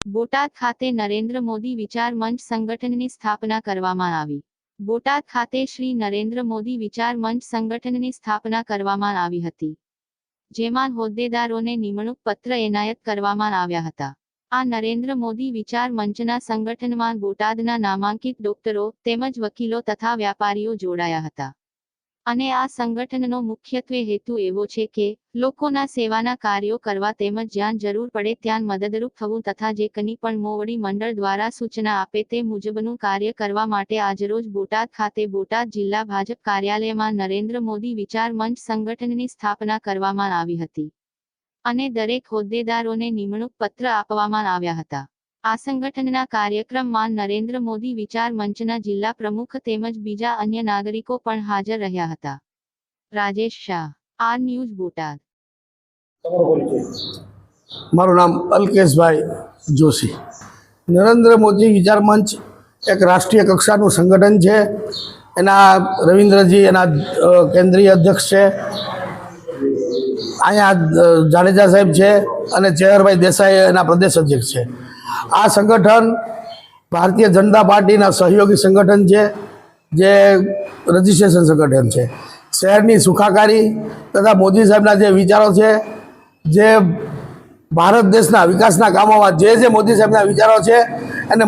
બોટાદ ખાતે નરેન્દ્ર મોદી વિચાર મંચ સંગઠનની સ્થાપના કરવામાં આવી। બોટાદ ખાતે શ્રી નરેન્દ્ર મોદી વિચાર મંચ સંગઠનની સ્થાપના કરવામાં આવી હતી, જેમાં હોદ્દેદારોને નિમણૂક પત્ર એનાયત કરવામાં આવ્યા હતા। આ નરેન્દ્ર મોદી વિચાર મંચના સંગઠનમાં બોટાદના નામાંકિત ડોક્ટરો તેમજ વકીલો તથા વ્યાપારીઓ જોડાયા હતા અને આ સંગઠનનો મુખ્યત્વે હેતુ એવો છે કે લોકોના સેવાના કાર્યો કરવા તેમજ જ્યાં જરૂર પડે ત્યાં મદદરૂપ થવું તથા જે કંઈ પણ મોવડી મંડળ દ્વારા સૂચના આપે તે મુજબનું કાર્ય કરવા માટે આજરોજ બોટાદ ખાતે બોટાદ જિલ્લા ભાજપ કાર્યાલયમાં નરેન્દ્ર મોદી વિચાર મંચ સંગઠનની સ્થાપના કરવામાં આવી હતી અને દરેક હોદ્દેદારોને નિમણૂક પત્ર આપવામાં આવ્યા હતા। આ સંગઠનના કાર્યક્રમમાં નરેન્દ્ર મોદી વિચાર મંચના જિલ્લા પ્રમુખ તેમજ બીજા અન્ય નાગરિકો પણ હાજર રહ્યા હતા। Rajesh Shah, R news, Botad. મારું નામ અલ્કેશભાઈ જોશી। નરેન્દ્ર મોદી વિચાર મંચ એક રાષ્ટ્રીય કક્ષાનું સંગઠન છે। એના રવિન્દ્રજી એના કેન્દ્રીય અધ્યક્ષ છે, અહીંયા જાડેજા સાહેબ છે અને ચેહરભાઈ દેસાઈ એના પ્રદેશ અધ્યક્ષ છે। આ સંગઠન ભારતીય જનતા પાર્ટીના સહયોગી સંગઠન છે, જે રજિસ્ટ્રેશન સંગઠન છે। શહેરની સુખાકારી તથા મોદી સાહેબના જે વિચારો છે, જે ભારત દેશના વિકાસના કામોમાં જે મોદી સાહેબના વિચારો છે એને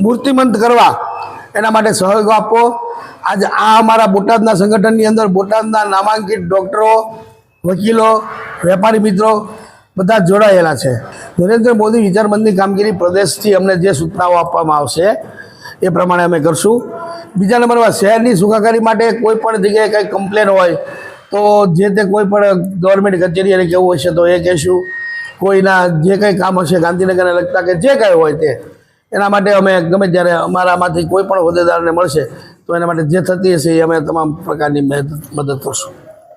મૂર્તિમંત કરવા એના માટે સહયોગ આપવો। આજે આ અમારા બોટાદના સંગઠનની અંદર બોટાદના નામાંકિત ડૉક્ટરો, વકીલો, વેપારી મિત્રો બધા જોડાયેલા છે। નરેન્દ્ર મોદી વિચાર મંચની કામગીરી પ્રદેશથી અમને જે સૂચનાઓ આપવામાં આવશે એ પ્રમાણે અમે કરશું। બીજા નંબરમાં શહેરની સુખાકારી માટે કોઈ પણ જગ્યાએ કંઈ કમ્પ્લેન હોય તો જે તે કોઈ પણ ગવર્મેન્ટ કચેરીએ કહેવું હશે તો એ કહીશું। કોઈના જે કંઈ કામ હશે ગાંધીનગરને લગતા કે જે કાંઈ હોય તે એના માટે અમે ગમે ત્યારે અમારામાંથી કોઈ પણ હોદ્દેદારને મળશે તો એના માટે જે થતી હશે એ અમે તમામ પ્રકારની મદદ કરશું।